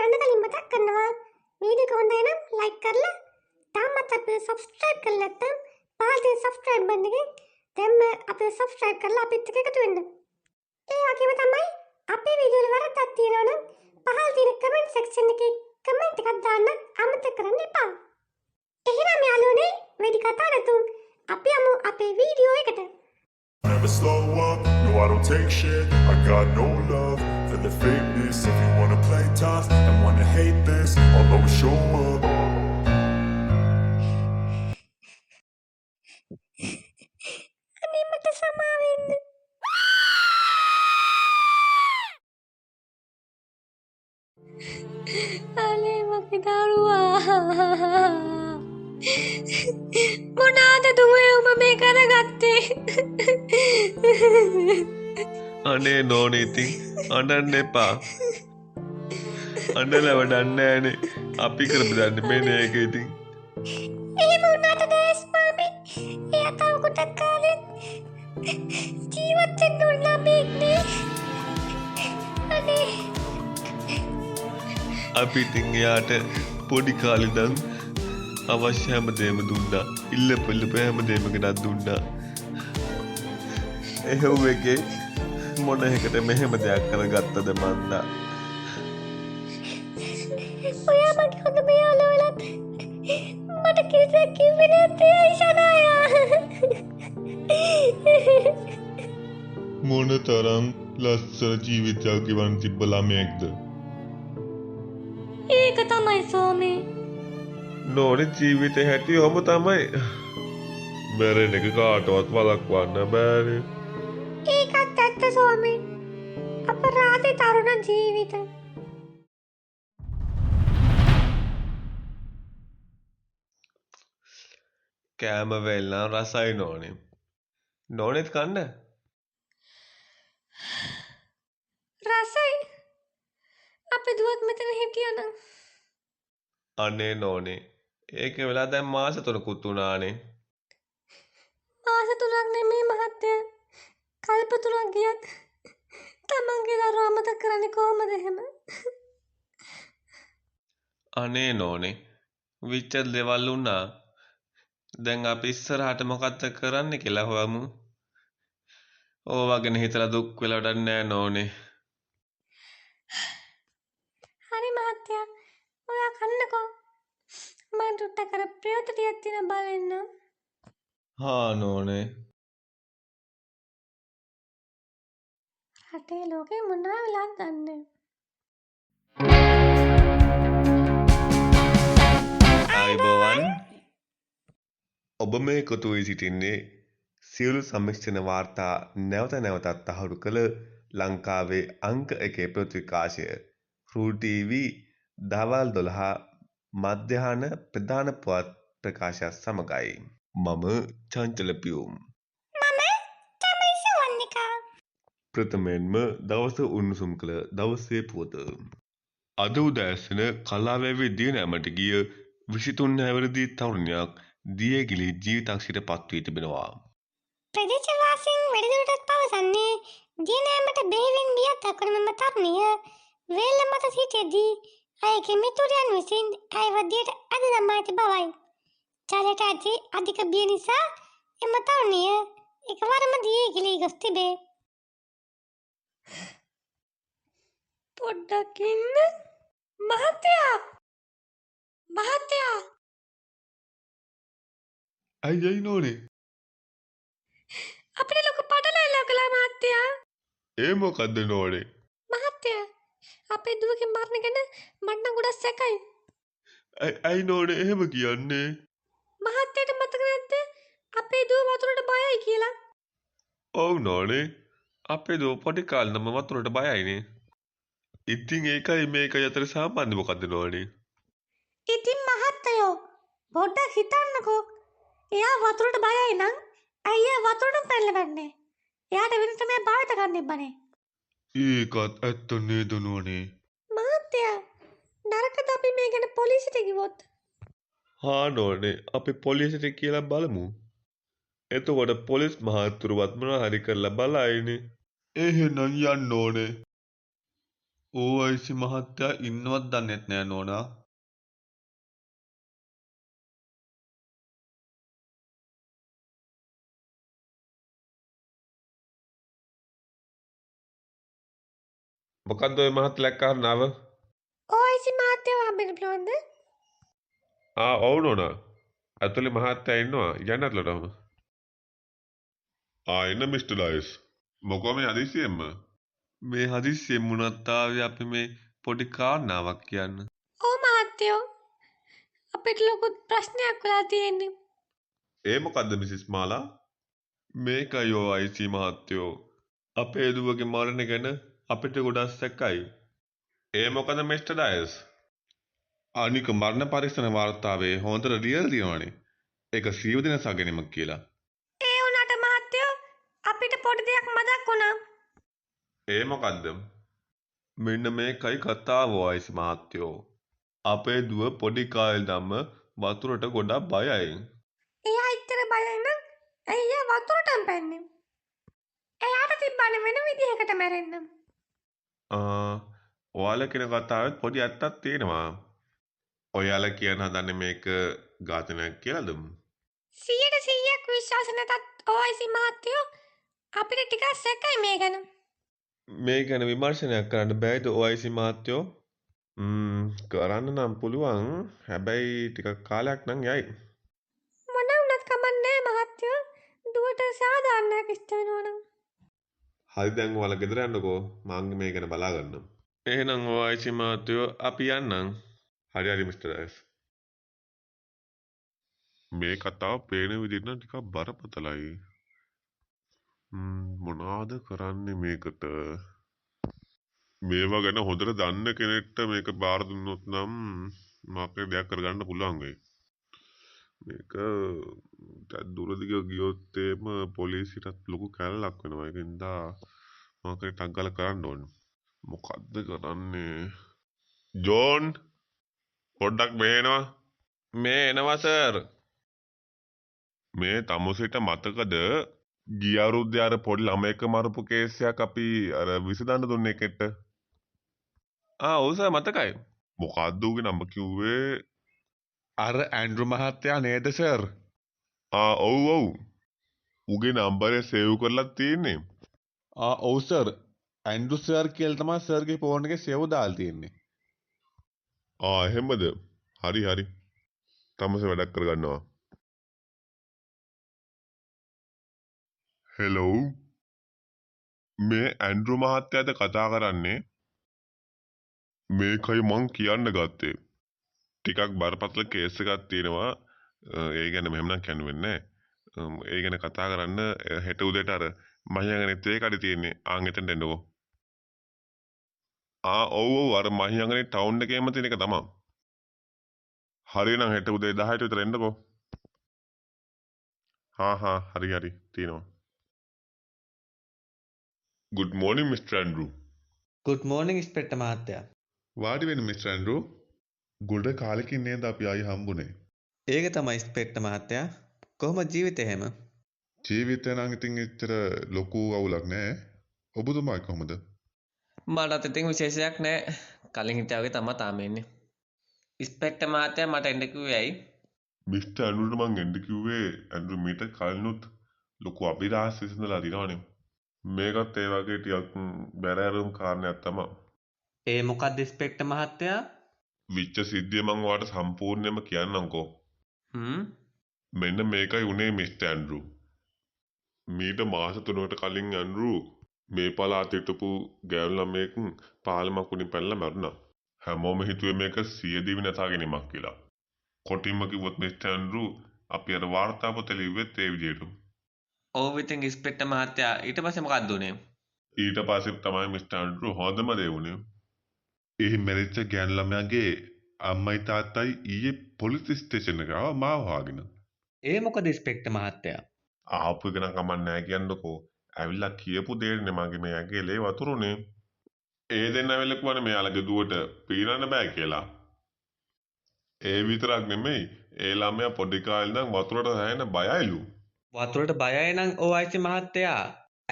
යන්න කලින් මතක් කරනවා වීඩියෝ එක හොඳයි නම් ලයික් කරලා තාමත් අපිව සබ්ස්ක්‍රයිබ් කරලා නැත්නම් පහළ තියෙන සබ්ස්ක්‍රයිබ් බටන් එකෙන් දැන්ම අපිව සබ්ස්ක්‍රයිබ් කරලා අපිත් එක්ක එකතු වෙන්න. ඒ වගේම තමයි අපේ වීඩියෝ වල වරදක් තියෙනවා නම් පහළ තියෙන කමෙන්ට් සෙක්ෂන් එකේ කමෙන්ට් එකක් දාන්න අමතක කරන්න එපා. එහෙනම් යාළුවනේ වැඩි කතා නැතුව අපි යමු අපේ වීඩියෝ එකට. Never slow up, no I don't take shit. I got no love for the fakeness. If you wanna play tough and wanna hate this, I'll always show up. අනේ මට සමා වෙන්න. අනේ මගේ දරුවා. මොනාද දුවේ ඔබ මේ කරගත්තේ? අනේ නෝනේ ඉතින් අඬන්න එපා. අඬලා වැඩක් නෑනේ. අපි කරපු දන්නේ මෙන්න ඒක ඉතින්. එහෙම වුණාට දැස් මාමේ. එයා තව කොටක් කාලෙත් ජීවත් වෙන්න ඕන ළමෙක්නේ. අනේ අපි ඉතින් එයාට පොඩි කාලේ ඉඳන් අවශ්‍ය හැමදේම දුන්නා. ඉල්ලපෙල්ලප හැමදේම ගෙනත් දුන්නා. එහෙව් එකේ මොන එකට මෙහෙම දෙයක් කරගත්තද මන්දා. ඔයා මගේ හොඳම යාළුවා වෙලත් මට කිසිසේත් කිව්වේ නැත්තේ යිෂානායා. මොන තරම් ලස්සන ජීවිතයක් ගෙවන්න තිබ්බ ළමයෙක්ද? ඒක තමයි සෝමේ. නෝනේ ජීවිතේ හැටි ඔහම තමයි. මැරෙන එක කාටවත් වළක්වන්න බෑනේ. ඒකත් ඇත්ත සෝමේ. අපරාධේ තරුණ ජීවිත. කෑම වෙල්ලා රසයි නෝනේ. නෝනෙත් කන්න. රසයි. අපි දුවත් මෙතන හිටියනම්. අනේ නෝනේ. ඒක වෙලා දැන් මාස 3කුත් වුණානේ. මාස 3ක් නෙමෙයි මහත්තයා. කල්ප 3ක් ගියත් තමන්ගේ දරුවා අමතක කරන්නේ කොහමද එහෙම? අනේ නෝනේ. විච්ච දෙවල් වුණා. දැන් අපි ඉස්සරහට මොකක්ද කරන්න කියලා හොයමු. ඕවා ගැන හිතලා දුක් වෙලා වැඩක් නෑ නෝනේ. හරි මහත්තයා. ඔයා කන්නකෝ. මම ටුට්ට කර ප්‍රයෝත ටිකක් තියෙන බලන්න. හා නෝනේ. රටේ ලෝකේ මොනවා වෙලාද දන්නේ. ආයිබෝවන්. ඔබ මේ එකතු වී සිටින්නේ සියලු සම්මිශ්‍රණ වාර්තා නැවත නැවතත් තහවුරු කළ ලංකාවේ අංක 1 ප්‍රතිකාශය රූ ටීවී දවල් 12 මධ්‍යහන ප්‍රධාන පුවත් ප්‍රකාශයත් සමගයි. මම චංචල පියුම්. මම තමයි සවන්නිකා. ප්‍රථමයෙන්ම දවස උණුසුම් කළ දවසේ පුවත. අද උදෑසන කලාවැවේ දියනෑමට ගිය 23 හැවිරිදි තරුණියක් දියගිලි ජීවිතක්ෂයට පත් වී තිබෙනවා. ප්‍රදේශවාසීන් වැඩිදුරටත් පවසන්නේ දියනෑමට බෙහෙවින් බියක් දක්වන මෙම තරුණිය වේල මත සිටියදී ඇයගේ මිතුරියන් විසින් ඇයව දියට ඇද දමා ඇති බවයි. ජලයට ඇති අධික බිය නිසා එම තරුණිය එකවරම දියගිලී ගොස් තිබේ. පොඩ්ඩක් ඉන්න මහත්තයා. මහත්තයා. ඇයි නෝනේ? අපිට ලොකු පටලැවිල්ලක් කළා මහත්තයා. ඒ මොකද්ද නෝනේ? මහත්තයා අපේ දුවගේ මරණ ගැන මට නම් ගොඩක් සැකයි. ඇයි නෝනේ එහෙම කියන්නේ? මහත්තයාට මතක නැද්ද අපේ දුව වතුරට බයයි කියලා? ඔව් නෝනේ. අපේ දුව පොඩි කාලේ නම් වතුරට බයයිනේ. ඉතින් ඒකයි මේකයි අතර සම්බන්ධය මොකද්ද නෝනේ? ඉතින් මහත්තයෝ පොඩ්ඩක් හිතන්නකෝ. එයා වතුරට බයයි නම් ඇයි එයා වතුරට පැනලවන්නේ? එයාට වෙන ක්‍රමයක් භාවිත කරන්න ඉබ්බනේ. ඒකත් ඇත්ත නේද නෝනේ? මහත්තයා නරකද අපි මේ ගැන පොලිසියට කිව්වොත්? හා නෝනේ අපි පොලිසියට කියලා බලමු. එතකොට පොලිස් මහත්තුරුවත් මොනවා හරි කරලා බලයිනේ. එහෙනම් යන්න ඕනේ. OIC මහත්තයා ඉන්නවත් දන්නෙත් නෑ නෝනා. මොකද්ද ඔය මහත්තයා කාරණාව? OIC මහත්තයව හම්බෙන්න පුළුවන්ද? ඔව් නෝනා. ඇතුලේ මහත්තයා ඉන්නවා. යන්න ඇතුලටම. එන්න මිස්ටර් ඩයස්. මොකෝ මේ හදිස්සියෙන්ම? මේ හදිස්සියෙන් මුණත් ආවේ අපි මේ පොඩි කාරණාවක් කියන්න. ඔව් මහත්තයෝ. අපිට ලොකු ප්‍රශ්නයක් වෙලා තියෙන්නේ. ඒ මොකද්ද මිසිස් මාලා? මේකයි OIC මහත්තයෝ. අපේ දුවගේ මරණ ගැන අපිට ගොඩක් සැකයි. ඒ මොකද මිස්ටර් ඩයස්? අනික මරණ පරීක්ෂණ වාර්තාවේ හොඳට ලියලා තියෙනවානේ. ඒක සියලු දෙනා සාගෙනීමක් කියලා. ඒ වුණාට මහත්තයෝ අපිට පොඩි දෙයක් මතක් වුණා. ඒ මොකද්ද? මෙන්න මේකයි කතාව OIC මහත්තයෝ. අපේ දුව පොඩි කාලේ ඉඳන්ම වතුරට ගොඩක් බයයි. එයා ඉතර බයයි නම් ඇයි එයා වතුරටම පැන්නේ? එයාට තිබ්බනේ වෙන විදිහකට මැරෙන්න. ඔයාලා කියන කතාවෙත් පොඩි ඇත්තක් තියෙනවා. ඔයාලා කියන හදන්නේ මේක ඝාතනයක් කියලාද? 100% විශ්වාස නැතත් OIC මහත්තයෝ අපිට ටිකක් සැකයි මේ ගැන. මේ ගැන විමර්ශනයක් කරන්න බෑද OIC මහත්තයෝ? කරන්න නම් පුළුවන්. හැබැයි ටිකක් කාලයක් නම් යයි. මොන වුණත් කමන්නේ මහත්තයෝ. දුවට සාධාරණයක් ඉෂ්ට වෙනවා නම්. හරි දැන් ඔයාලා ගෙදර යන්නකෝ. මම මේ ගැන බලා ගන්නම්. එහෙනම් OIC මහත්තයෝ අපි යන්නම්. හරි මිස්ටර් ඩයස්. මේ කතාව පේන විදිහට නම් ටිකක් බරපතලයි. මොනවාද කරන්නේ මේකට? මේවා ගැන හොඳට දන්න කෙනෙක්ට මේක බාර දුන්නොත් නම් මාකේ දෙයක් කරගන්න පුළුවන් වෙයි. මේක දුරදිග ගියොත් එම පොලිසියටත් ලොකු කැලලක් වෙනවා. ඒකින්ද මාකේ ටක් ගාලා කරන්න ඕනේ. මොකද්ද කරන්නේ? ජෝන් පොඩ්ඩක් මෙහෙනවා. මේ එනවා සර්. මේ තමුසෙට මතකද ගිය අවුරුද්දේ අර පොඩි ළමයෙක් මරපු කේස් එකක් අපි අර විසඳන්න දුන්නේ කෙට්ට? ඔව් සර් මතකයි. මොකද්ද ඌගේ නම කිව්වේ? අර ඇන්ඩ්‍රු මහත්තයා නේද සර්? ඔව්. ඌගේ නම්බරේ සේව් කරලා තියෙන්නේ. ඔව් සර්. ඇන්ඩ්රු සර් කියලා තමයි සර්ගේ ෆෝන් එකේ සේව් දාලා තියෙන්නේ. එහෙමද? හරි. තමස වැඩක් කරගන්නවා. හෙලෝ. මේ ඇන්ඩ්රු මහත්තයාද කතා කරන්නේ? මේකයි මං කියන්න ගත්තේ. ටිකක් බරපතල කේස් එකක් තියෙනවා. ඒ ගැන මෙහෙම නම් කියන්න වෙන්නේ නැහැ. ඒ ගැන කතා කරන්න හෙට උදේට අර මහියංගනෙත් ඒකඩි තියෙන්නේ. එතනට එන්නකෝ. ඔව් අර මහියංගනේ ටවුන් එකේම තියෙන එක තමයි. හරි නම් හෙට උදේ 10ට විතර එන්නකෝ. හරි තියෙනවා. Good morning Mr. Andrew. Good morning inspector මහත්තයා. වාඩි වෙන්න Mr. Andrew. ගොඩ කාලෙකින් නේද අපි ආයි හම්බුනේ. ඒක තමයි ඉස්පෙක්ටර් මහත්තයා. කොහොමද ජීවිතේ හැම? ජීවිතේ නම් ඉතින් එච්චර ලොකු අවුලක් නෑ. ඔබතුමා කොහොමද? මටත් ඉතින් විශේෂයක් නෑ. කලින් හිටියා වගේ තමයි තාම ඉන්නේ. ඉස්පෙක්ටර් මහත්තයා මට එන්න කිව්වේ ඇයි? මිස්ටර් ඇන්ඩ්‍රුට මං එන්න කිව්වේ ඇන්ඩ්‍රු මීට කලිනුත් ලොකු අභිරහස් විසඳලා දිනවනේ. මේකත් ඒ වගේ ටිකක් බැරෑරුම් කාරණයක් තමයි. ඒ මොකක්ද ඉස්පෙක්ටර් මහත්තයා? විච්ච සිද්ධිය මං ඔයාලට සම්පූර්ණයෙන්ම කියන්නම්කෝ. මෙන්න මේකයි උනේ මිස්ටර් ඇන්ඩ්‍රු. මීට මාස 3කට කලින් ඇන්ඩ්රු මේ පළාතේ හිටපු ගෑනු ළමයෙක් පාලමක් උඩින් පැනලා මැරුණා. හැමෝම හිතුවේ මේක සියදිවි නැසා ගැනීමක් කියලා. කොටින්ම කිව්වොත් මිස්ටර් ඇන්ඩ්රු අපි අර වාර්තාපොතේ ලිව්වෙත් ඒ විදිහට. ඔව් ඉතින් ඉස්පෙක්ටර් මහත්තයා ඊට පස්සේ මොකක්ද උනේ? ඊට පස්සේ තමයි මිස්ටර් ඇන්ඩ්රු හොඳම දේ වුණේ. ඒ මැරිච්ච ගෑනු ළමයාගේ අම්මයි තාත්තයි ඊයේ පොලිස් ස්ටේෂන් එකට ආවා මාව හොයාගෙන. ඒ මොකද ඉස්පෙක්ටර් මහත්තයා? ආපු එක නම් කමක් නැහැ කියන්නකෝ. ඇවිල්ලා කියපු දෙන්නේ මගේ මේ ඇඟේ වතුරුනේ. ඒ දෙන්න ඇවිල්ලා කිව්වනේ මෙයාලගේ දුවට පීනන්න බෑ කියලා. ඒ විතරක් නෙමෙයි ඒ ළමයා පොඩි කාලේ ඉඳන් වතුරට හැයෙන බයයිලු. වතුරට බයයි නම් OIC මහත්තයා.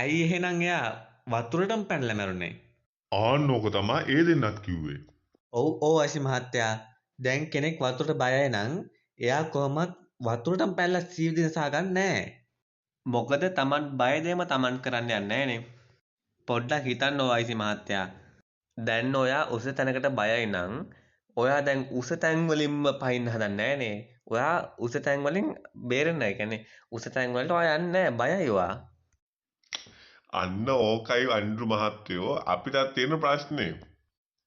ඇයි එහෙනම් එයා වතුරටම පැනලා මැරුණේ? ආන්නෝක තමා ඒ දෙන්නත් කිව්වේ. ඔව් අයිසි මහත්තයා. දැන් කෙනෙක් වතුරට බයයි නම් එයා කොහොමත් වතුරටම පැනලා ජීවිත දිනසා ගන්නෑ. මොකද Taman බය දෙම Taman කරන්න යන්නේ නැහනේ. පොඩ්ඩක් හිතන්න ඕ අයිසි මහත්තයා. දැන් ඔයා උස තැනකට බයයි නම් ඔයා දැන් උස තැන් වලින්ම පයින්න හදන්නේ නැහනේ. ඔයා උස තැන් වලින් බේරෙන්න. ඒ කියන්නේ උස තැන් වලට ඔයා යන්නේ නැහැ. බයයි ඔයා. අන්න ඕකයි ඇන්ඩ්‍රු මහත්තයෝ අපිටත් තියෙන ප්‍රශ්නේ.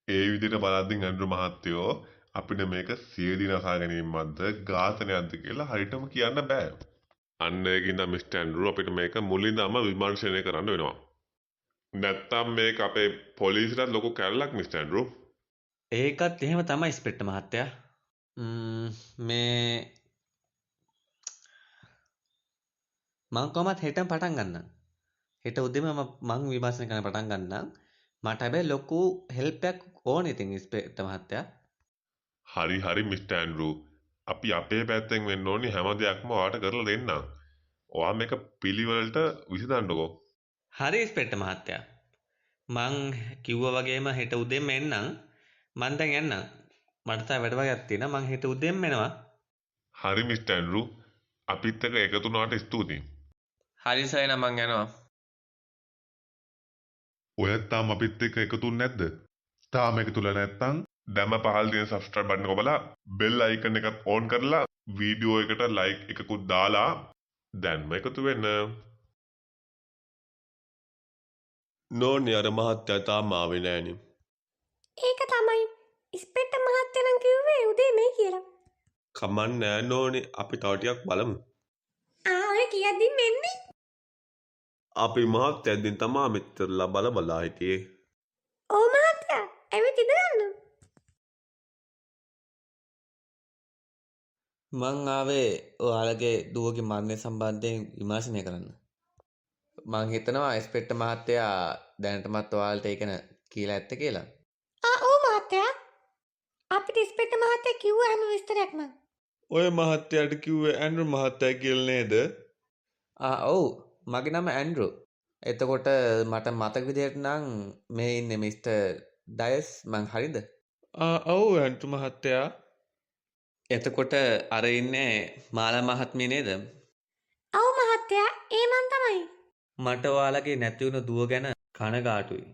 ඒ විදිහට බලද්දී ඇන්ඩ්‍රු මහත්තයෝ අපිට මේක සියදී නසා ගැනීමක්ද ඝාතනයක්ද කියලා හරියටම කියන්න බෑ. අන්න ඒකින්ද මිස්ටර් ඇන්ඩ්‍රු අපිට මේක මුලින්දම විමර්ශනය කරන්න වෙනවා. නැත්තම් මේක අපේ පොලිසියට ලොකු කැරලක් මිස්ටර් ඇන්ඩ්‍රු. ඒකත් එහෙම තමයි ඉස්පෙක්ටර් මහත්තයා. මේ මං කොහමත් හෙටම පටන් ගන්නම්. හෙට උදේම මං විමර්ශනය කරන්න පටන් ගන්නම්. මට හැබැයි ලොකු හෙල්ප් එකක් ඕනේ ඉතින් ඉස්පෙක්ටර් මහත්තයා. හරි මිස්ටර් ඇන්ඩ්‍රු. අපි අපේ පැත්තෙන් වෙන්න ඕනි හැම දෙයක්ම ඔයාලට කරලා දෙන්නම්. ඔයා මේක පිළිවෙලට විසඳන්නකෝ. හරි ඉස්පෙක්ටර් මහත්තයා. මං කිව්වා වගේම හෙට උදේම එන්නම්. මං දැන් යන්නම්. මට තා වැඩ වගේක් තියෙනවා. මං හෙට උදේම එනවා. හරි මිස්ටර් ඇන්ඩ්‍රු. අපිත් එක්ක එකතු වුණාට ස්තුතියි. හරි සයන මං යනවා. ඔයත් තාම අපිත් එක්ක එකතුුනේ නැද්ද? තාම එකතුලා නැත්නම් දැම්ම පහළ තියෙන subscribe button එක ඔබලා bell icon එකත් on කරලා වීඩියෝ එකට like එකකුත් දාලා දැන්ම එකතු වෙන්න. නෝනි අර මහත්තයා තාම ආවේ නෑනේ. ඒක තමයි ඉස්පෙක්ටර් මහත්තයා නම් කිව්වේ උදේ මේ කියලා. කමන් නෑ නෝනි අපි තව ටිකක් බලමු. ඔය කියද්දිම එන්නේ. අපි මහත්තයන්ගෙන් තමා මෙච්චරලා බලා හිටියේ. ඔව් මහත්තයා ඇවිත් ඉඳගන්න. මං ආවේ ඔයාලගේ දුවගේ මරණය සම්බන්ධයෙන් විමර්ශනය කරන්න. මං හිතනවා ඉස්පෙක්ටර් මහත්තයා දැනටමත් ඔයාලට ඒක කියලා ඇත්ත කියලා. ඔව් මහත්තයා. අපිට ඉස්පෙක්ටර් මහත්තයා කිව්ව හැම විස්තරයක්ම. ඔය මහත්තයාට කිව්වේ ඇන්ඩ්‍රු මහත්තයා කියලා නේද? ඔව් මගේ නම ඇන්ඩ්‍රු. එතකොට මට මතක විදිහට නම් මේ ඉන්නේ මිස්ටර් ඩයස් මං හරිද? ඔව් ඇන්ඩ්‍රු මහත්තයා. එතකොට අර ඉන්නේ මාලා මහත්මිය නේද? ඔව් මහත්තයා ඒ මන් තමයි. මට ඔයාලගේ නැති වුණ දුව ගැන කනගාටුයි.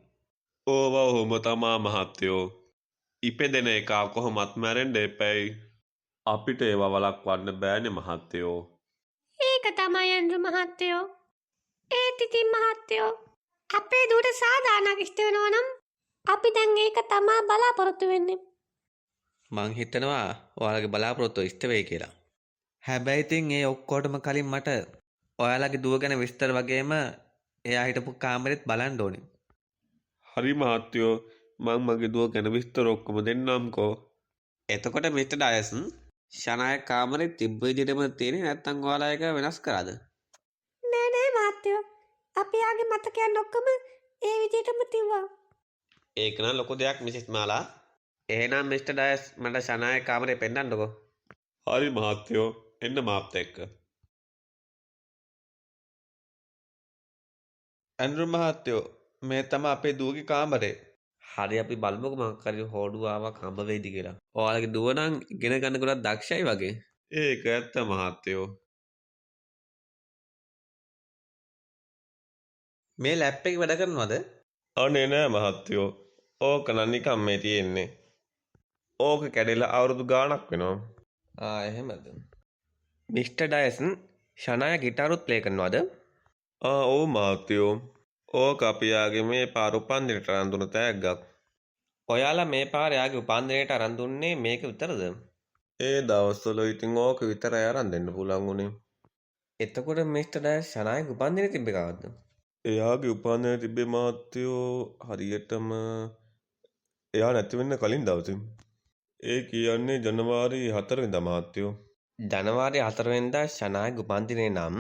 ඕව ඔහොම තමා මහත්තයෝ. ඉපදෙන එක කොහොමත් මැරෙන්න එපැයි. අපිට ඒවා වළක්වන්න බෑනේ මහත්තයෝ. ඒක තමයි ඇන්ඩ්‍රු මහත්තයෝ. ඒත් ඉතින් මහත්තයෝ අපේ දුවට සාධාරණයක් ඉෂ්ට වෙනවා නම් අපි දැන් ඒක තමා බලාපොරොත්තු වෙන්නේ. මං හිතනවා ඔයාලගේ බලාපොරොත්තු ඉෂ්ට වෙයි කියලා. හැබැයි ඉතින් ඒ ඔක්කොටම කලින් මට ඔයාලගේ දුව ගැන විස්තර වගේම එයා හිටපු කාමරෙත් බලන්න ඕනේ. හරි මහත්තයෝ මං මගේ දුව ගැන විස්තර ඔක්කොම දෙන්නම්කෝ. එතකොට මිස්ටර් ඩයස් ෂනාය කාමරේ තිබ්බ විදිහටම තියෙන්නේ නැත්නම් ඔයාලා ඒක වෙනස් කරාද? නෑ මහත්තයෝ. අපි ආගේ මතකයන් ඔක්කොම ඒ විදිහටම තිබ්බා. ඒක නම් ලොකු දෙයක් මිසස් මාලා. එහෙනම් මිස්ටර් ඩයස් මට ෂනාය කාමරේ පෙන්නන්නකෝ. හරි මහත්තයෝ එන්න මාත් එක්ක. ඇන්ඩ්‍රු මහත්තයෝ මේ තමයි අපේ දුවගේ කාමරේ. හරි අපි බලමුකෝ මොකක් හරි හොඩුවාවක් හම්බ වෙයිද කියලා. ඔයාලගේ දුව නම් ඉගෙන ගන්න ගොඩක් දක්ෂයි වගේ. ඒක ඇත්ත මහත්තයෝ. මේ ලැප් එක වැඩ කරනවද? අනේ නෑ මහත්තයෝ. ඕක නම් නිකන් මේ තියෙන්නේ. ඕක කැඩිලා අවුරුදු ගාණක් වෙනවා. එහෙමද? මිස්ටර් ඩයස් ෂනාය ගිටාරුත් ප්ලේ කරනවද? ඔව් මහත්තයෝ. ඕක අපි යාගේ මේ පාර උපන්දිනට අරන් දුන්න තෑග්ගක්. ඔයාලා මේ පාර යාගේ උපන්දිනයට අරන් දුන්නේ මේක විතරද? ඒ දවස්වල ඉතින් ඕක විතරයි අරන් දෙන්න පුළුවන් උනේ. එතකොට මිස්ටර් ඩයස් ෂනායගේ උපන්දිනේ තිබ්බේ කවද්ද? එයාගේ උපන්දිනේ තිබ්බේ මහත්තයෝ හරියටම එයා නැති වෙන්න කලින් දවසේ. ඒ කියන්නේ ජනවාරි 4 වෙනිදා මහත්තයෝ. ජනවාරි 4 වෙනිදා ෂනායගේ උපන්දිනේ නම්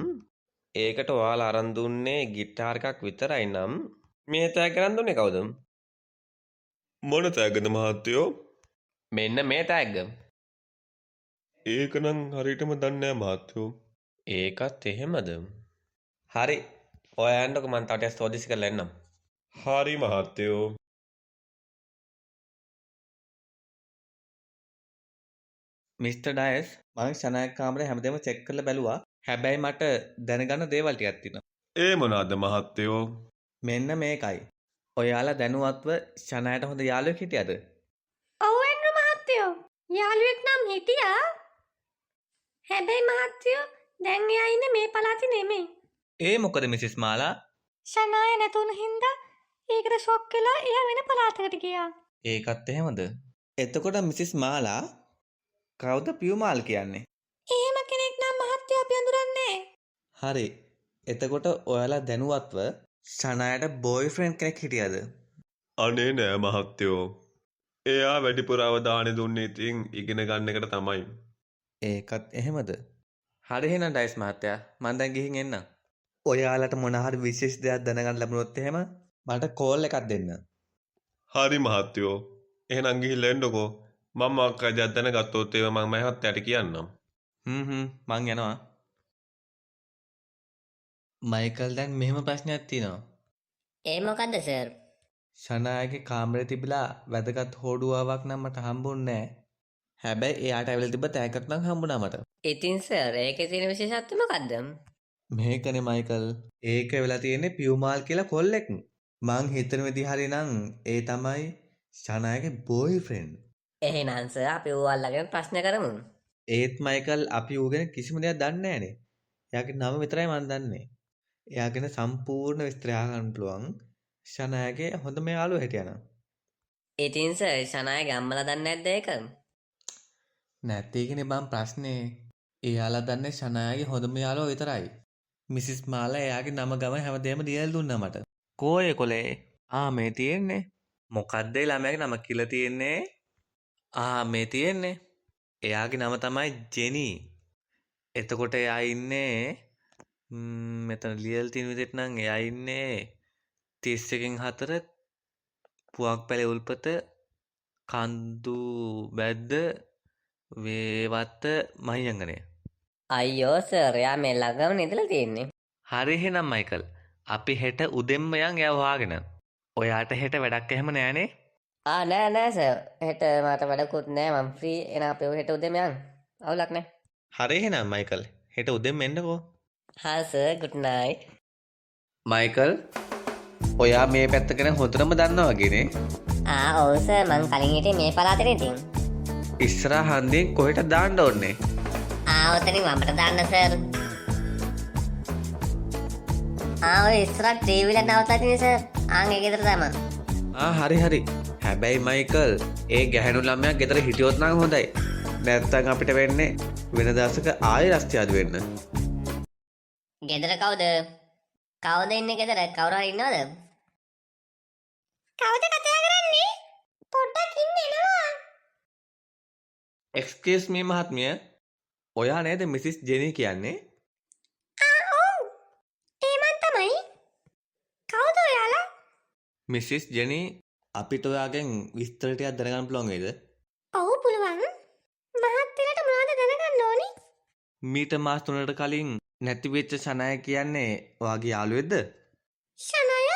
ඒකට ඔයාලා අරන් දුන්නේ ගිටාර් එකක් විතරයි නම් මේ තෑග්ග අරන් දුන්නේ කවුද? මොන තෑග්ගද මහත්තයෝ? මෙන්න මේ තෑග්ග. ඒක නම් හරියටම දන්නේ නැහැ මහත්තයෝ. ඒකත් එහෙමද? හරි. ඔයා යන්නකො මං තාටියක් සෝදිසි කරලා එන්නම්. හරි මහත්තයෝ. මිස්ටර් ඩයස් මං ෂනායක කාමරේ හැමදේම චෙක් කරලා බැලුවා. හැබැයි මට දැනගන්න දේවල් ටිකක් තියෙනවා. ඒ මොනවාද මහත්තයෝ? මෙන්න මේකයි. ඔයාලා දැනුවත්ව ෂනායට හොඳ යාළුවෙක් හිටියද? ඔව් ඇන්ඩ්‍රු මහත්තයෝ. යාළුවෙක් නම් හිටියා. හැබැයි මහත්තයෝ දැන් එයා ඉන්නේ මේ පළාතේ නෙමෙයි. ඒ මොකද මිසිස් මාලා? ෂනාය නැතුණු හින්දා ඒකට ෂොක් වෙලා එයා වෙන පළාතකට ගියා. ඒකත් එහෙමද? එතකොට මිසිස් මාලා කවුද පියුමාල් කියන්නේ? එහෙම කෙනෙක් නම් මහත්තයෝ අපි අඳුරන්නේ. හරි. එතකොට ඔයාලා දැනුවත්ව ෂනායට බෝයිෆ්‍රෙන්ඩ් කෙනෙක් හිටියද? අනේ නෑ මහත්තයෝ. එයා වැඩිපුර අවධානය දුන්නේ ඉතින් ඉගෙන ගන්න එකට තමයි. ඒකත් එහෙමද? හරි එහෙනම් ඩයිස් මහත්තයා මං දැන් ගිහින් එන්නම්. ඔයාලට මොන හරි විශේෂ දෙයක් දැනගන්න ලැබුණොත් එහෙම මට කෝල් එකක් දෙන්න. හරි මහත්තයෝ. එහෙනම් ගිහිල්ලා එන්නකෝ. මම මොකක් හරි දෙයක් දැනගත්තොත් ඒව මම මහත්තයාට කියන්නම්. මං යනවා. මයිකල් දැන් මෙහෙම ප්‍රශ්නයක් තියෙනවා. ඒ මොකද්ද සර්? ෂනායගේ කාමරේ තිබිලා වැදගත් හෝඩුවාවක් නම් මට හම්බුන්නේ නැහැ. හැබැයි එයාට ඇවිල්ලා තිබ්බ තෑග්ගක් නම් හම්බුණා මට. ඉතින් සර් ඒකේ තියෙන විශේෂත්වය මොකද්ද? මේකනේ මයිකල්. ඒක වෙලා තියෙන්නේ පියුමාල් කියලා කොල්ලෙක්. මං හිතන විදිහ හරිනම් ඒ තමයි ෂනායගේ බෝයිෆ්‍රෙන්ඩ්. එහෙනම් සර් අපි ඌ අල්ලගෙන ප්‍රශ්න කරමු. ඒත් මයිකල් අපි ඌ ගැන කිසිම දෙයක් දන්නේ නැහනේ. එයාගේ නම විතරයි මන් දන්නේ. එයා ගැන සම්පූර්ණ විස්තරය අහන්න පුළුවන්. ෂනායගේ හොඳම යාළුවා හිටියානම්. ඉතින් සර් ෂනායගේ අම්මලා දන්නේ නැද්ද ඒක? නැත්තේ කියන්නේ බං ප්‍රශ්නේ. එයාලා දන්නේ ෂනායගේ හොඳම යාළුවා විතරයි. මිසිස් මාලා එයාගේ නම ගම හැමදේම ලියලා දුන්නා මට. කෝයේ කොලේ? මේ තියෙන්නේ. මොකද්ද ඒ ළමයාගේ නම කියලා තියෙන්නේ? මේ තියෙන්නේ. එයාගේ නම තමයි ජෙනි. එතකොට එයා ඉන්නේ මෙතන ලියලා තියෙන විදිහට නම් එයා ඉන්නේ 31කින් 4 පුවක් පැලේ උල්පත කන්දු බැද්ද වේවත්ත මහියංගනය. අයියෝ සර් එයා මේ ළඟම ඉඳලා තියෙන්නේ. හරි එහෙනම් මයිකල්. අපි හෙට උදෙන්ම යන් එයා හොයාගෙන. ඔයාට හෙට වැඩක් එහෙම නෑනේ. නෑ සර්. හෙට මට වැඩකුත් නෑ මම ෆ්‍රී. එහෙනම් අපි හෙට උදේම යන්. අවුලක් නෑ. හරි එහෙනම් මයිකල්. හෙට උදෙන්ම එන්නකෝ. හා සර් good night. මයිකල් ඔයා මේ පැත්ත ගැන හොඳටම දන්නවා වගේනේ. ඔව් සර් මං කලින් හිටියේ මේ පළාතේ ඉතින්. ඉස්සරහ හන්දියෙන් කොහෙට දාන්න ඕනේ? ඔතනින් වමට දාන්න සර්. ඔය ඉස්සරහ ටීවී එක නවත්තා තියෙන්නේ සර්. ඒ ගෙදර තමයි. හරි. හැබැයි මයිකල් ඒ ගැහැණු ළමයා ගෙදර හිටියොත් නම් හොඳයි. නැත්තම් අපිට වෙන්නේ වෙන දවසක ආයෙ රස්තියාදු වෙන්න. ගෙදර කවුද? කවුද ඉන්නේ ගෙදර? කවුරු හරි ඉන්නවද? කවුද කතා කරන්නේ? පොඩ්ඩක් ඉන්න එනවා. එක්ස්කියුස් මී මහත්මිය. ඔයා නේද මිසිස් ජෙනි කියන්නේ? ඔව්. ඒ මන් තමයි. කවුද ඔයාලා? මිසිස් ජෙනි අපිට ඔයාගෙන් විස්තර ටිකක් දැනගන්න පුළුවන් වේද? ඔව් පුළුවන්. මහත්තයාට මොනවද දැනගන්න ඕනි? මීට මාස 3කට කලින් නැති වෙච්ච ෂනාය කියන්නේ ඔයාගේ යාළුවෙක්ද? ෂනාය?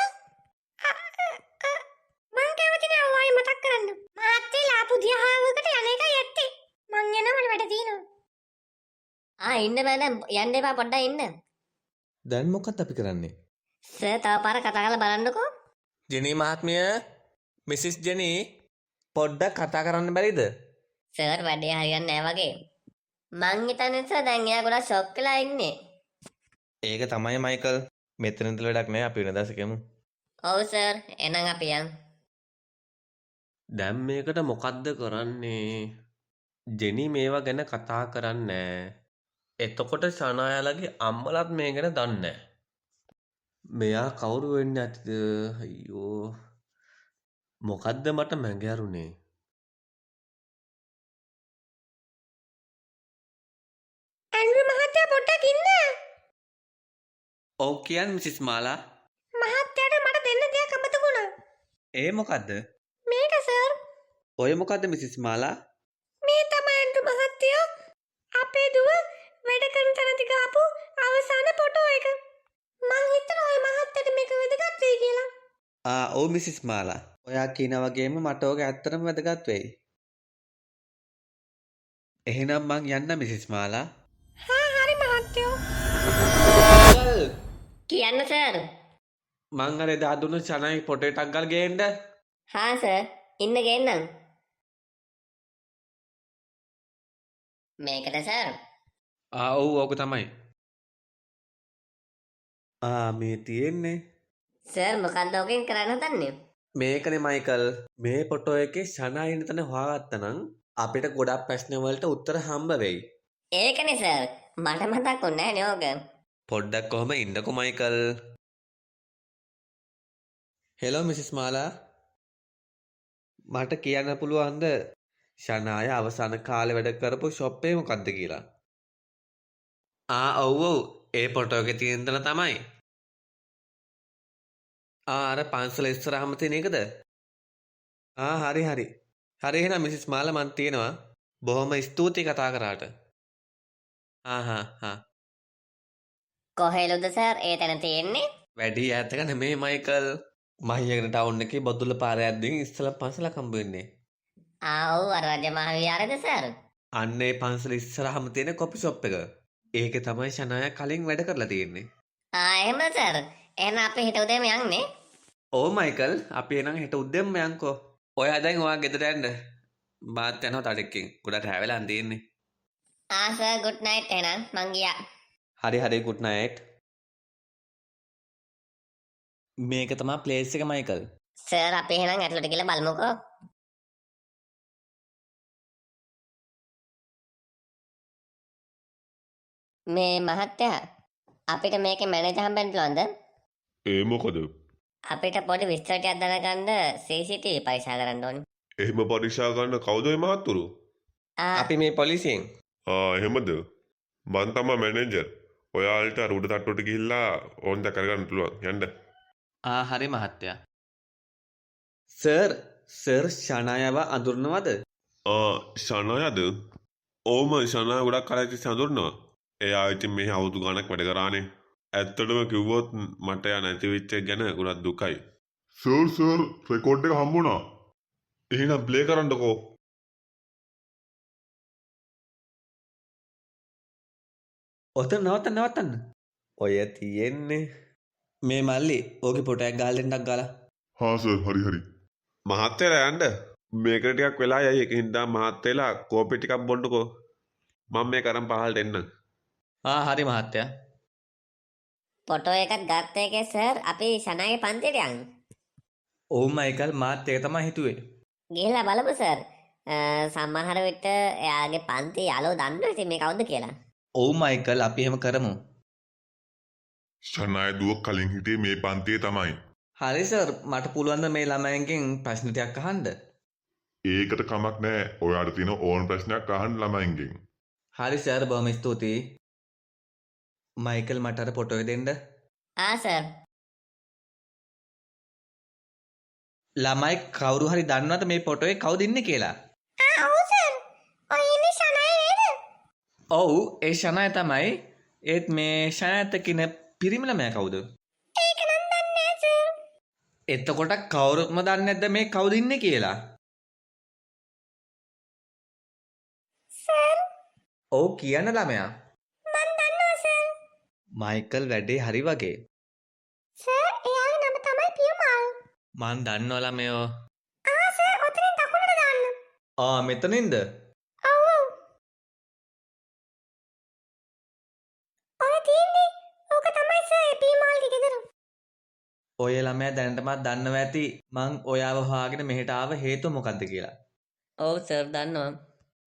මං කැමති නෑ ඔය මතක් කරන්න. මහත්තයා ලාපු දිහාවකට යන එකයි ඇත්තේ. මං යනවා මට වැඩ තියෙනවා. ඉන්න මෑඩම් යන්න එපා පොඩ්ඩක් ඉන්න. දැන් මොකක්ද අපි කරන්නේ? සර් තව පාර කතා කරලා බලන්නකෝ. ජෙනි මහත්මිය මිසිස් ජෙනි පොඩ්ඩක් කතා කරන්න බැරිද? සර් වැඩේ හරියන්නේ නැහැ වගේ. මං හිතන්නේ සර් දැන් එයා ගොඩක් ෂොක් වෙලා ඉන්නේ. ඒක තමයි මයිකල්. මෙතන ඉඳලා වැඩක් නැහැ අපි වෙන දවසකෙමු. ඔව් සර් එහෙනම් අපි යන්. දැන් මේකට මොකද්ද කරන්නේ? ජෙනි මේවා ගැන කතා කරන්නේ එතකොට ෂනායාලගේ අම්මලත් මේ ගැන දන්නේ මෙයා කවුරු වෙන්න ඇතිද? අයියෝ මොකද්ද මට මැඟහැරුනේ? ඇන්ඩ්‍රු මහත්තයා පොඩ්ඩක් ඉන්න. ඔව් කියන්නේ මිසිස් මාලා. මහත්තයාට මට දෙන්න දෙයක් අමතක වුණා. ඒ මොකද්ද? මේක සර්. ඔය මොකද්ද මිසිස් මාලා? මේ තමයි ඇන්ඩ්‍රු මහත්තයා අපේ දුව වැඩ කරන තැනදී ගාපු අවසාන ෆොටෝ එක. මං හිතනවා ඔය මහත්තයාට මේක වැදගත් වෙයි කියලා. ඔව් මිසිස් මාලා. ඔයා කියන වගේම මට ඕක ඇත්තටම වැදගත් වෙයි. එහෙනම් මං යන්න මිසිස් මාලා. හා හරි මහත්තයෝ. කියන්න සර්. මං අර එදා දුන්න චනයි පොටේ ටක් ගාලා ගේන්න. හා සර් ඉන්න ගේන්නම්. මේකට සර්. ඔව් ඕක තමයි. මේ තියෙන්නේ. සර් මොකක්ද ඔකෙන් කරන්න හදන්නේ? මේකනේ මයිකල්. මේ ෆොටෝ එකේ ෂනා ඉන්න තැන හොයාගත්තනම් අපිට ගොඩක් ප්‍රශ්න වලට උත්තර හම්බ වෙයි. ඒකනේ සර් මට මතක් වුණේ නැහැ නෝක. පොඩ්ඩක් කොහම ඉන්නකො මයිකල්. හෙලෝ මිසිස් මාලා. මට කියන්න පුළුවන්ද ෂනාය අවසාන කාලේ වැඩ කරපු ෂොප් එක මොකක්ද කියලා? ඔව් ඔව් ඒ ෆොටෝ එකේ තියෙන තැන තමයි. අර පන්සල ඉස්සරහම තියෙන එකද? හරි හරි. හරි එහෙනම් මිසිස් මාලා මන් තියෙනවා. බොහොම ස්තුතියි කතා කරාට. හා. කොහෙලුද සර් ඒ තැන තියෙන්නේ? වැඩි ඈතක නෙමෙයි මයිකල්. මහියකට ටවුන් එකේ බදුල්ල පාරේ යද්දී ඉස්සලා පන්සලක් හම්බ වෙන්නේ. ඔව් අර රජ මහ විහාරද සර්? අන්න ඒ පන්සල ඉස්සරහම තියෙන කොපි ෂොප් එක. ඒකේ තමයි ෂනාය කලින් වැඩ කරලා තියෙන්නේ. එහෙම සර්. එහෙනම් අපි හිත උදේම යන්නේ. ඕ මයිකල් අපි එනම් හෙට උදෙන්ම යන්කෝ. ඔයා දැන් ඔයා ගෙදර යන්න. මාත් යනවා තාඩෙක්කින්. ගොඩක් හැවෙලා තියෙන්නේ. සර් good night එහෙනම් මං ගියා. හරි good night. මේක තමයි ප්ලේස් එක මයිකල්. සර් අපි එහෙනම් ඇතුළට ගිහලා බලමුකෝ. මේ මහත්තයා අපිට මේකේ මැනේජර් හම්බෙන්න පුළුවන්ද? ඒ මොකද? අපිට පොඩි විස්තර ටිකක් දැනගන්න CCTV පරීක්ෂා කරන්න ඕනේ. එහෙම පරීක්ෂා කරන්න කවුද මේ මහත්තුරු? අපි මේ පොලිසියෙන්. එහෙමද? මං තමයි මැනේජර්. ඔයාලට අර උඩ තට්ටුවට ගිහිල්ලා ඕන් දෙයක් කරගන්න පුළුවන්. යන්න. හරි මහත්තයා. සර් ෂනායව අඳුරනවද? ෂනායද? ඕම ෂනාය ගොඩක් කලක් හඳුරනවා. එයා ඉතින් මේ අවුරුදු ගණක් වැඩ කරානේ. ඇත්තටම කිව්වොත් මට යා නැති වෙච්ච එක ගැන ගොඩක් දුකයි. සර් රෙකෝඩ් එක හම්බුණා. එහෙනම් ප්ලේ කරන්නකෝ. ඔතන නවත්තන්න. ඔය තියෙන්නේ මේ මල්ලි ඕකේ පොටයක් ගහලා දෙන්නක් ගාලා. හා සර් හරි. මහත්තයලා යන්න. මේකට ටිකක් වෙලා යයි ඒකින්ද මහත්තයලා කෝපි ටිකක් බොන්නකෝ. මම මේ කරන් පහලට එන්න. හරි මහත්තයා. ෆොටෝ එකක් ගත්ත එකේ සර් අපි ෂනාගේ පන්තියට යන්. ඔව් මයිකල් මාත් ඒක තමයි හිතුවේ. ගිහලා බලමු සර්. සමහර විට එයාගේ පන්ති යාළුවෝ දන්නවා ඉතින් මේ කවුද කියලා. ඔව් මයිකල් අපි එහෙම කරමු. ෂනාය දුව කලින් හිටියේ මේ පන්තියේ තමයි. හරි සර් මට පුළුවන් ද මේ ළමයින්ගෙන් ප්‍රශ්න ටිකක් අහන්න? ඒකට කමක් නැහැ. ඔයාට තියෙන ඕන ප්‍රශ්නයක් අහන්න ළමයින්ගෙන්. හරි සර් බොහොම ස්තුතියි. මයිකල් මට අර ෆොටෝ එක දෙන්න. සර්. ළමයි කවුරු හරි දන්නවද මේ ෆොටෝ එක කවුද ඉන්නේ කියලා? ඔව් සර්. ඔය ඉන්නේ ෂනාය නේද? ඔව් ඒ ෂනාය තමයි. ඒත් මේ ෂනායත් කියන පිරිමි ළමයා කවුද? ඒක නම් දන්නේ නැහැ සර්. එතකොට කවුරුත්ම දන්නේ නැද්ද මේ කවුද ඉන්නේ කියලා? සර් ඔව් කියන්න ළමයා. මන් දන්නවා සර්. මයිකල් වැඩේ හරි වගේ. සර් එයාගේ නම තමයි පියුමල්. මන් දන්නවා ළමයෝ. සර් ඔතනින් දකුණට දාන්න. මෙතනින්ද? ඔව්. ඔය තියෙන්නේ ඕක තමයි සර් පියුමල්ගේ ගෙදර. ඔය ළමයා දැනටමත් දන්නවා ඇති මං ඔයාව හොයාගෙන මෙහෙට ආව හේතුව මොකද්ද කියලා. ඔව් සර් දන්නවා.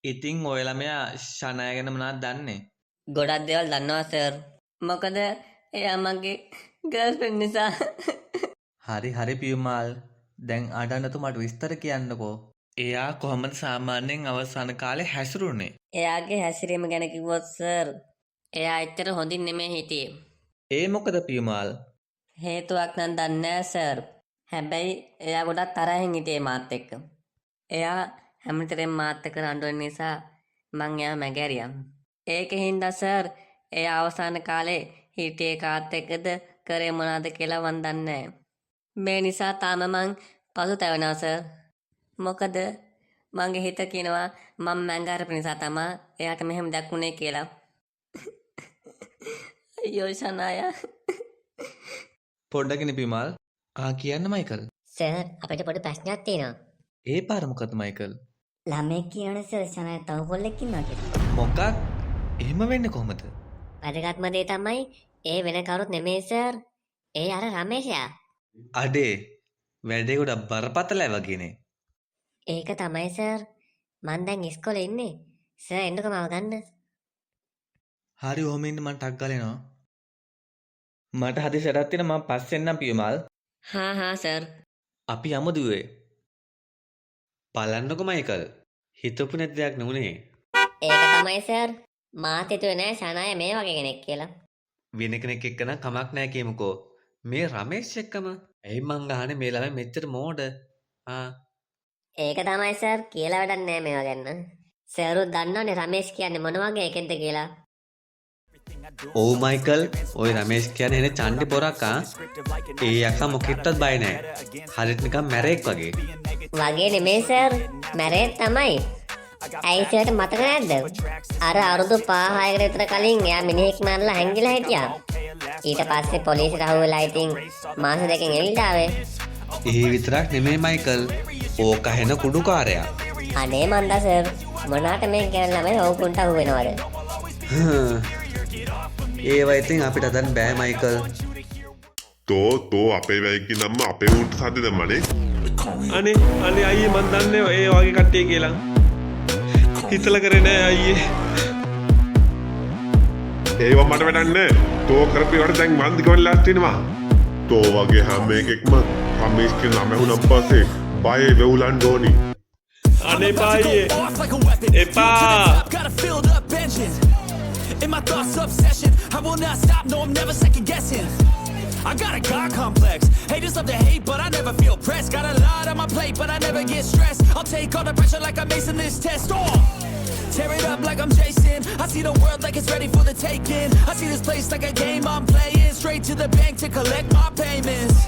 ඉතින් ඔය ළමයා ෂනාය ගැන මොනවද දන්නේ? ගොඩක් දේවල් දන්නවා සර්. මොකද එයා මගේ ගර්ල්ෆ්‍රෙන්ඩ් නිසා. හරි පියුමල්. දැන් අඬන්නතු මට විස්තර කියන්නකෝ. එයා කොහොමද සාමාන්‍යයෙන් අවසාන කාලේ හැසිරුනේ? එයාගේ හැසිරීම ගැන කිව්වොත් සර් එයා එච්චර හොඳින් නෙමෙයි හිටියේ. ඒ මොකද පියුමල්? හේතුවක් නම් දන්නේ නැහැ සර්. හැබැයි එයා ගොඩක් තරහින් හිටියේ මාත් එක්ක. එයා හැමතිරෙම මාත් එක්ක රණ්ඩු නිසා මං එයා මැගෑරියා. ඒකෙන් සර් එයා අවසාන කාලේ හිටියේ කාත් එක්කද කරේ මොනවද කියලා මන් දන්නේ නැහැ. මේ නිසා තාම මං පසුතැවෙනවා සර්. මොකද මගේ හිත කියනවා මම මැංගාරපු නිසා තමා එයාට මෙහෙම දැක්ුණේ කියලා. අයියෝ ශනායා. පොඩ්ඩකින් පිමාල්. කියන්න මයිකල්. සර් අපිට පොඩි ප්‍රශ්නයක් තියෙනවා. ඒ පාර මොකද මයිකල්? ළමෙක් කියනවනේ සර් ශනාය තව කොල්ලෙක් ඉන්නවා කියලා. මොකක්? එහෙම වෙන්නේ කොහමද? වැදගත්ම දේ තමයි ඒ වෙන කවුරුත් නෙමෙයි සර්. ඒ අර රමේෂයා. අඩේ වැඩේ ගොඩක් බරපතලයි වගේනේ. ඒක තමයි සර්. මං දැන් ඉස්කෝලේ ඉන්නේ. සර් එන්නකෝ මාව ගන්න. හරි ඔහොම ඉන්න මං ටක් ගාලා එනවා. මට හදිසියටත් තියෙන මං පස්සෙන් නම් පියමාල්. හා සර්. අපි යමු දුවේ. බලන්නකො මයිකල්. හිතපු නැති දෙයක් නුනේ. ඒක තමයි සර්. මාත් හිතුවේ නෑ ශනාය මේ වගේ කෙනෙක් කියලා. වෙන කෙනෙක් එක්ක නම් කමක් නැහැ කියමුකෝ. මේ රමේෂ් එක්කම. ඇයි මං ගහන්නේ මේ ළමයි මෙච්චර මෝඩ? ඒක තමයි සර් කියලා වැඩක් නෑ මේවා ගැන. සර්ුත් දන්නවනේ රමේෂ් කියන්නේ මොන වගේ එකෙක්ද කියලා. ඔව් මයිකල් ඔය රමේෂ් කියන්නේ එනේ චණ්ඩි පොරක් ඒ යක්කා මොකෙටවත් බය නැහැ. හරියට නිකන් මැරෙක් වගේ. වගේ නෙමෙයි සර්. මැරෙත් තමයි. ඇයි සර්ට මතක නැද්ද? අර අවුරුදු 5-6කට විතර කලින් එයා මිනිහෙක් මරලා හැංගිලා හිටියා. ඊට පස්සේ පොලිසියට අහුවෙලා ඉතින් මාස දෙකකින් එළියට ආවේ. ඒ විතරක් නෙමෙයි මයිකල්. ඕක හෙන කුඩුකාරයා. අනේ මන්දා සර් මොනාට මේ කියන ළමයි ඕකුන්ට අහුවෙනවද? ඒවා ඉතින් අපිට අදන් බෑ මයිකල්. තෝ අපේ වැයිකි නම්ම අපේ උන්ට සද්ද දැම්මනේ. අනේ අයියේ මන් දන්නේ ඒ වගේ කට්ටිය කියලා. හිතලා කරේ නෑ අයියේ. ඒව මට වැඩක් නෑ. තෝ කරපු ඒවට දැන් මන් දිගවල ලෑස්ති වෙනවා. තෝ වගේ හැම එකෙක්ම රමේෂ් කියන නම ඇහුනන් පස්සේ බයේ වෙවුලන්න ඕනි. අනේ බායේ එපා. In my thoughts, obsession. I will not stop, no, I'm never second guessing. I got a God complex. Haters love to hate, but I never feel pressed. Got a lot on my plate, but I never get stressed. I'll take all the pressure like I'm acing this test. Tear it up like I'm Jason. I see the world like it's ready for the taking. I see this place like a game I'm playing. Straight to the bank to collect my payments.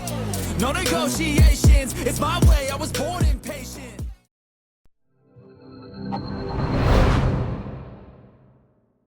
No negotiations, it's my way. I was born in